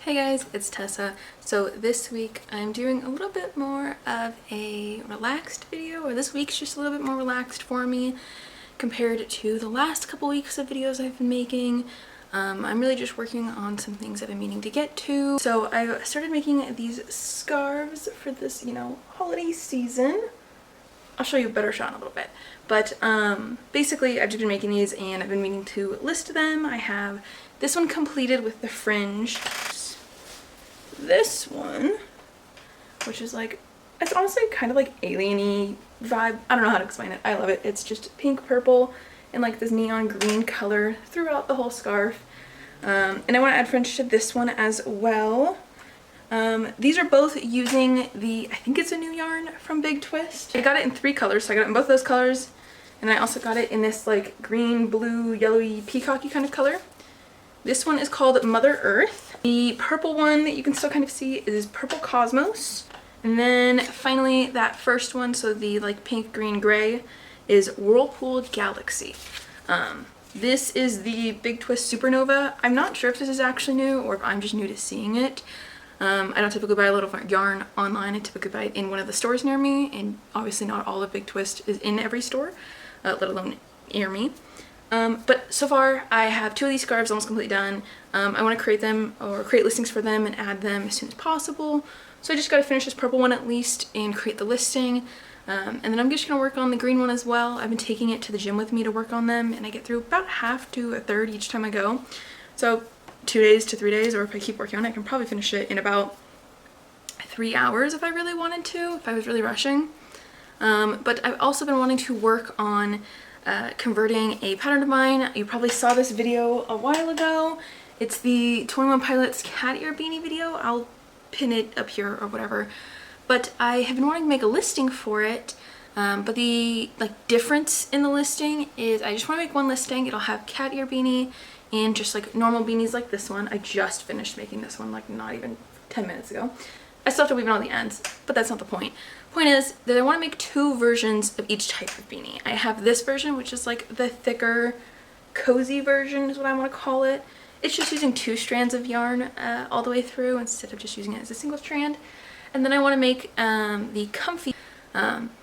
Hey guys, it's Tessa. So this week I'm doing a little bit more of a relaxed video, or this week's just a little bit more relaxed for me compared to the last couple weeks of videos I've been making. I'm really just working on some things I've been meaning to get to. So I started making these scarves for this, holiday season. I'll show you a better shot in a little bit. But basically I've just been making these and I've been meaning to list them. I have this one completed with the fringe. This one, which is like, it's honestly kind of like alien-y vibe. I don't know how to explain it. I love it. It's just pink, purple, and like this neon green color throughout the whole scarf. And I want to add fringe to this one as well. These are both using I think it's a new yarn from Big Twist. I got it in 3 colors, so I got it in both those colors. And I also got it in this like green, blue, yellowy, peacocky kind of color. This one is called Mother Earth. The purple one that you can still kind of see is Purple Cosmos. And then finally that first one, so the like pink, green, gray, is Whirlpool Galaxy. This is the Big Twist Supernova. I'm not sure if this is actually new or if I'm just new to seeing it. I don't typically buy a lot of yarn online. I typically buy it in one of the stores near me, and obviously not all of Big Twist is in every store, let alone near me. But so far I have 2 of these scarves almost completely done. I want to create them or create listings for them and add them as soon as possible. So I just got to finish this purple one at least and create the listing. And then I'm just going to work on the green one as well. I've been taking it to the gym with me to work on them, and I get through about half to a third each time I go. So 2 days to 3 days, or if I keep working on it, I can probably finish it in about 3 hours if I really wanted to, if I was really rushing. But I've also been wanting to work on converting a pattern of mine. You probably saw this video a while ago. It's the 21 Pilots cat ear beanie video. I'll pin it up here or whatever. But I have been wanting to make a listing for it. But the difference in the listing is I just want to make one listing. It'll have cat ear beanie and just like normal beanies like this one. I just finished making this one like not even 10 minutes ago. I still have to weave in all the ends, but that's not the point. Point is that I want to make 2 versions of each type of beanie. I have this version, which is like the thicker, cozy version is what I want to call it. It's just using 2 strands of yarn all the way through instead of just using it as a single strand. And then I want to make the comfy.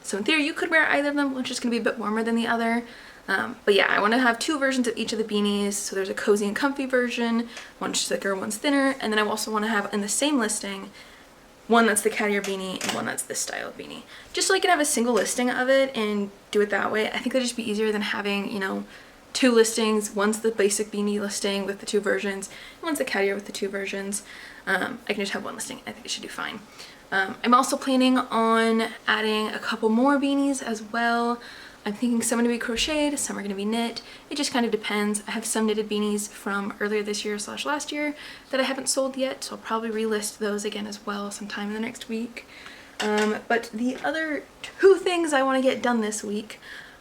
So in theory, you could wear either of them, which is going to be a bit warmer than the other. But yeah, I want to have 2 versions of each of the beanies. So there's a cozy and comfy version, one's thicker, one's thinner. And then I also want to have in the same listing one that's the cat ear beanie and one that's this style of beanie. Just so I can have a single listing of it and do it that way. I think that'd just be easier than having, 2 listings. One's the basic beanie listing with the 2 versions, and one's the cat ear with the 2 versions. I can just have one listing. I think it should do fine. I'm also planning on adding a couple more beanies as well. I'm thinking some are going to be crocheted, some are going to be knit. It just kind of depends. I have some knitted beanies from earlier this year / last year that I haven't sold yet, so I'll probably relist those again as well sometime in the next week. But the other 2 things I want to get done this week,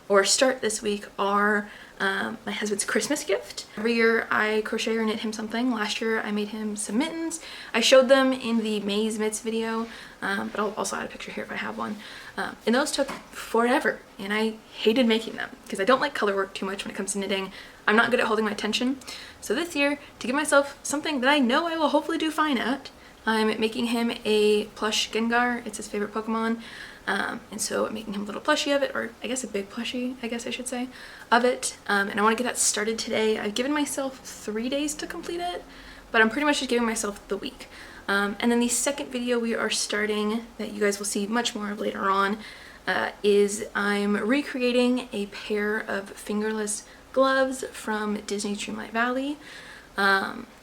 or start this week, are my husband's Christmas gift. Every year I crochet or knit him something. Last year I made him some mittens. I showed them in the May's Mitts video, but I'll also add a picture here if I have one. And those took forever, and I hated making them because I don't like color work too much when it comes to knitting. I'm not good at holding my tension. So this year, to give myself something that I know I will hopefully do fine at, I'm making him a plush Gengar. It's his favorite Pokemon. And so I'm making him a little plushie of it, or I guess a big plushie, I guess I should say, of it. And I want to get that started today. I've given myself 3 days to complete it, but I'm pretty much just giving myself the week. And then the second video we are starting, that you guys will see much more of later on, is I'm recreating a pair of fingerless gloves from Disney's Dreamlight Valley.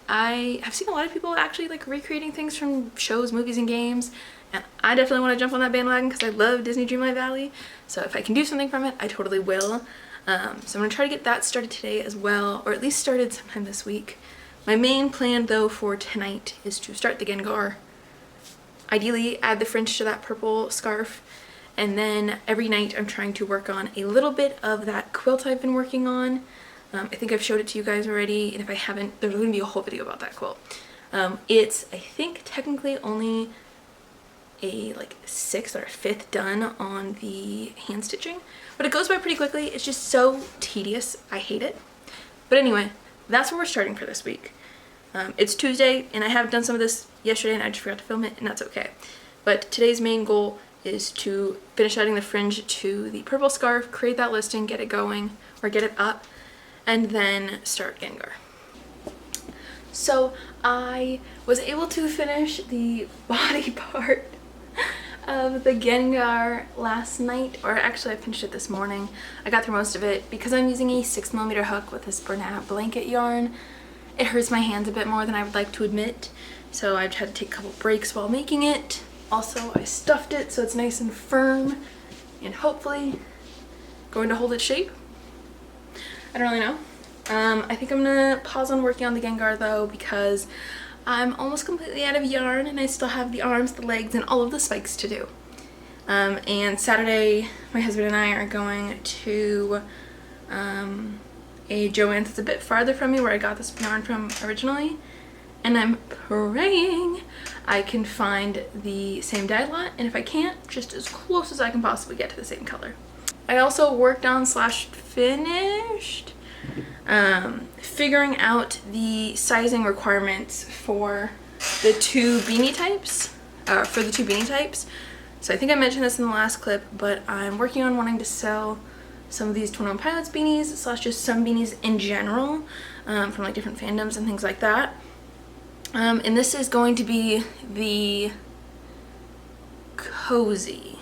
I have seen a lot of people actually like recreating things from shows, movies, and games, and I definitely want to jump on that bandwagon because I love Disney Dreamlight Valley. So if I can do something from it, I totally will. So I'm going to try to get that started today as well, or at least started sometime this week. My main plan though for tonight is to start the Gengar, ideally add the fringe to that purple scarf, and then every night I'm trying to work on a little bit of that quilt I've been working on. I think I've showed it to you guys already, and if I haven't, there's going to be a whole video about that quilt. It's, I think, technically only a 6th or 5th done on the hand stitching, but it goes by pretty quickly. It's just so tedious. I hate it. But anyway, that's where we're starting for this week. It's Tuesday and I have done some of this yesterday and I just forgot to film it, and that's okay. But today's main goal is to finish adding the fringe to the purple scarf, create that listing, get it going, or get it up, and then start Gengar. So I was able to finish the body part of the Gengar last night, or actually I finished it this morning. I got through most of it because I'm using a 6mm hook with this Bernat blanket yarn. It hurts my hands a bit more than I would like to admit, so I've had to take a couple breaks while making it. Also, I stuffed it so it's nice and firm and hopefully going to hold its shape. I don't really know. I think I'm gonna pause on working on the Gengar though because I'm almost completely out of yarn and I still have the arms, the legs, and all of the spikes to do. And Saturday, my husband and I are going to a Joann's that's a bit farther from me where I got this yarn from originally. And I'm praying I can find the same dye lot, and if I can't, just as close as I can possibly get to the same color. I also worked on / finished figuring out the sizing requirements for the two beanie types. So I think I mentioned this in the last clip, but I'm working on wanting to sell some of these 21 Pilots beanies / just some beanies in general from like different fandoms and things like that. And this is going to be the cozy.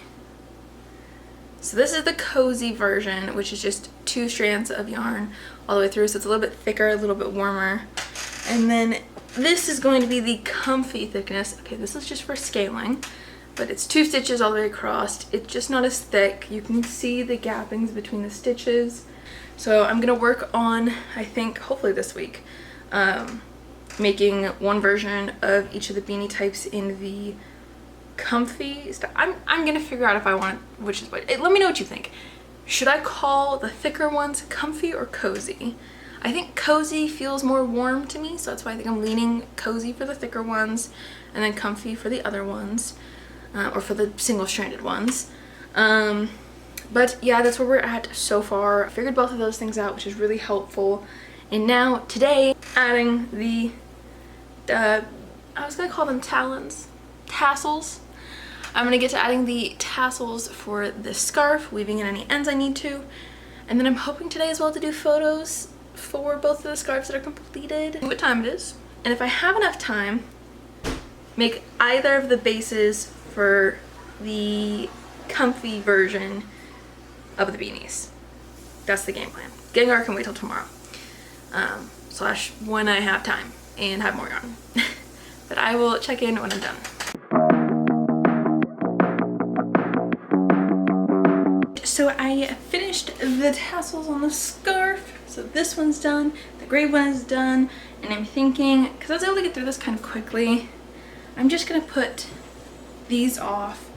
So this is the cozy version, which is just 2 strands of yarn all the way through, so it's a little bit thicker, a little bit warmer. And then this is going to be the comfy thickness. Okay, this is just for scaling, but it's 2 stitches all the way across. It's just not as thick. You can see the gappings between the stitches. So I'm gonna work on, I think, hopefully this week, making one version of each of the beanie types in the comfy stuff. I'm gonna figure out if I want which is what. Let me know what you think. Should I call the thicker ones comfy or cozy? I think cozy feels more warm to me, so that's why I think I'm leaning cozy for the thicker ones and then comfy for the other ones, or for the single-stranded ones. But yeah, that's where we're at so far. I figured both of those things out, which is really helpful. And now today, adding the I was gonna call them tassels. I'm gonna get to adding the tassels for this scarf, weaving in any ends I need to. And then I'm hoping today as well to do photos for both of the scarves that are completed, what time it is. And if I have enough time, make either of the bases for the comfy version of the beanies. That's the game plan. Gengar can wait till tomorrow. / when I have time and have more yarn. But I will check in when I'm done. So I finished the tassels on the scarf. So this one's done, the gray one is done, and I'm thinking, because I was able to get through this kind of quickly, I'm just gonna put these off,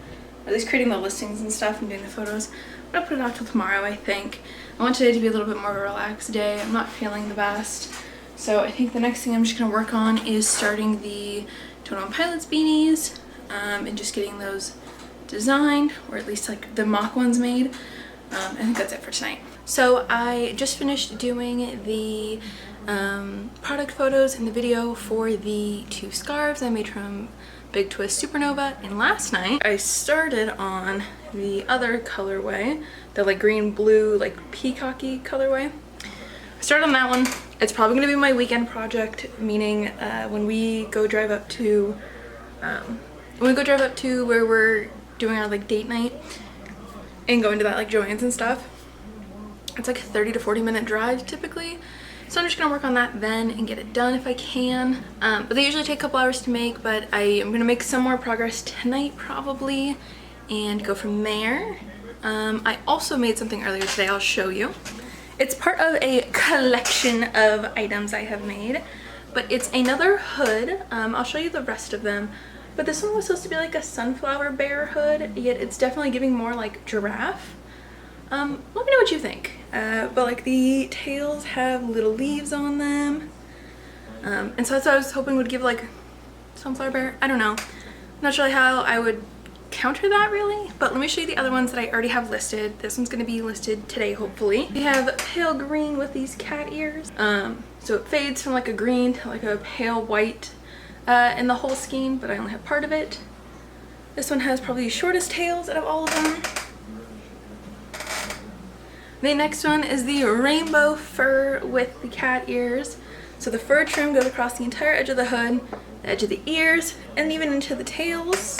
or at least creating the listings and stuff and doing the photos. I'm gonna put it off till tomorrow, I think. I want today to be a little bit more of a relaxed day. I'm not feeling the best. So I think the next thing I'm just gonna work on is starting the 21 Pilots beanies and just getting those designed, or at least like the mock ones made. I think that's it for tonight. So I just finished doing the product photos and the video for the 2 scarves I made from Big Twist Supernova, and last night I started on the other colorway, the like green blue like peacocky colorway. I started on that one. It's probably gonna be my weekend project, meaning when we go drive up to where we're doing our like date night and going to that like Joann's and stuff. It's like a 30 to 40 minute drive typically. So I'm just gonna work on that then and get it done if I can. But they usually take a couple hours to make, but I am gonna make some more progress tonight probably and go from there. I also made something earlier today, I'll show you. It's part of a collection of items I have made, but it's another hood. I'll show you the rest of them. But this one was supposed to be like a sunflower bear hood, yet it's definitely giving more like giraffe. Let me know what you think. But like the tails have little leaves on them. And so that's what I was hoping would give like sunflower bear. I don't know. I'm not sure how I would counter that really, but let me show you the other ones that I already have listed. This one's going to be listed today hopefully. We have pale green with these cat ears. So it fades from like a green to like a pale white in the whole skein, but I only have part of it. This one has probably the shortest tails out of all of them. The next one is the rainbow fur with the cat ears. So the fur trim goes across the entire edge of the hood, the edge of the ears, and even into the tails.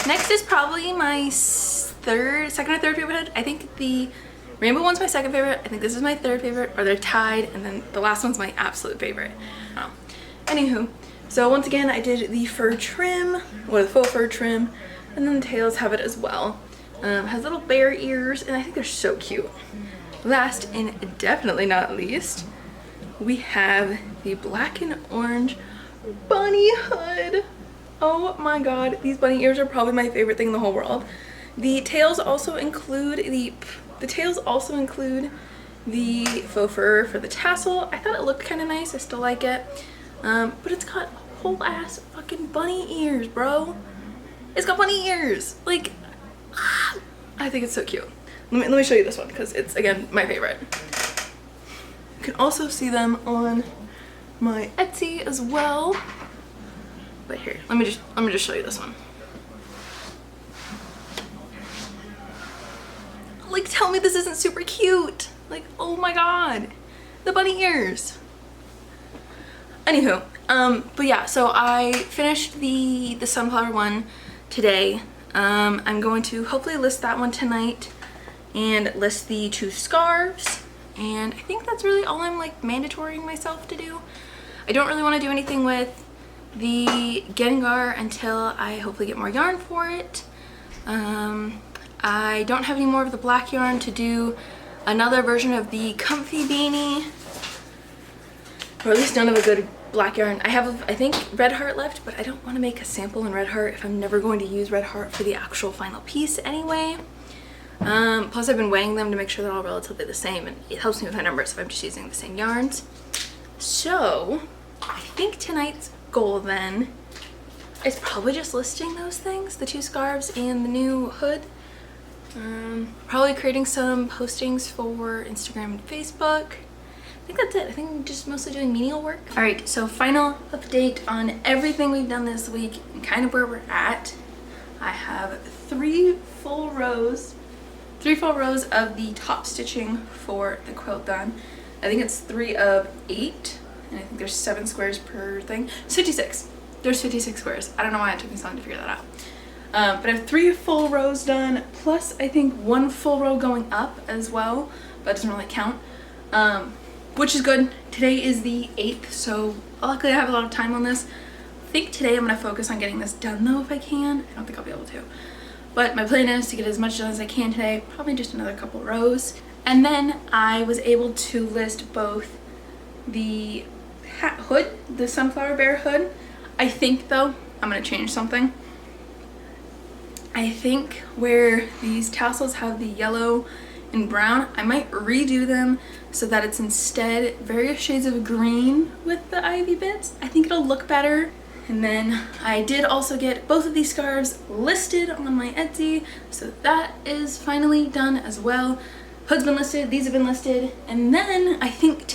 Next is probably my second or third favorite hood. I think the rainbow one's my second favorite. I think this is my third favorite, or they're tied, and then the last one's my absolute favorite. Oh. Anywho, so once again, I did the fur trim, or the faux fur trim, and then the tails have it as well. Has little bear ears, and I think they're so cute. Last and definitely not least, we have the black and orange bunny hood. Oh my god, these bunny ears are probably my favorite thing in the whole world. The tails also include the faux fur for the tassel. I thought it looked kind of nice. I still like it. But it's got whole ass fucking bunny ears, bro. It's got bunny ears. Like, I think it's so cute. Let me show you this one because it's, again, my favorite. You can also see them on my Etsy as well. But here, let me just show you this one. Like, tell me this isn't super cute. Like, oh my god, the bunny ears. Anywho, but yeah, so I finished the sunflower one today. I'm going to hopefully list that one tonight and list the 2 scarves, and I think that's really all I'm like mandatorying myself to do. I don't really want to do anything with the Gengar until I hopefully get more yarn for it. I don't have any more of the black yarn to do another version of the comfy beanie, or at least none of a good black yarn. I have, I think, Red Heart left, but I don't want to make a sample in Red Heart if I'm never going to use Red Heart for the actual final piece anyway. Plus I've been weighing them to make sure they're all relatively the same, and it helps me with my numbers if I'm just using the same yarns. So I think tonight's goal then is probably just listing those things, the 2 scarves and the new hood. Probably creating some postings for Instagram and Facebook. I think that's it. I think I'm just mostly doing menial work. All right, so final update on everything we've done this week and kind of where we're at. I have 3 full rows of the top stitching for the quilt done. I think it's 3 of 8, and I think there's 7 squares per thing. 56. There's 56 squares. I don't know why it took me so long to figure that out. But I have 3 full rows done, plus I think 1 full row going up as well, but it doesn't really count, which is good. Today is the 8th, so luckily I have a lot of time on this. I think today I'm going to focus on getting this done though if I can. I don't think I'll be able to. But my plan is to get as much done as I can today, probably just another couple rows. And then I was able to list both the hood, the sunflower bear hood. I think though, I'm going to change something. I think where these tassels have the yellow and brown, I might redo them so that it's instead various shades of green with the ivy bits. I think it'll look better. And then I did also get both of these scarves listed on my Etsy, so that is finally done as well. Hood's been listed, these have been listed, and then I think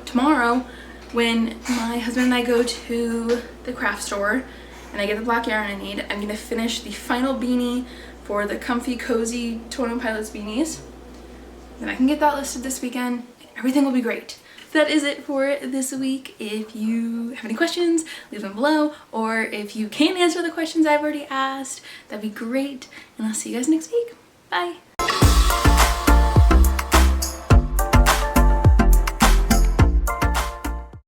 tomorrow, when my husband and I go to the craft store and I get the black yarn I need, I'm gonna finish the final beanie for the Comfy Cozy Totem Pilots beanies. Then I can get that listed this weekend, and everything will be great. That is it for this week. If you have any questions, leave them below, or if you can't answer the questions I've already asked, that'd be great, and I'll see you guys next week. Bye!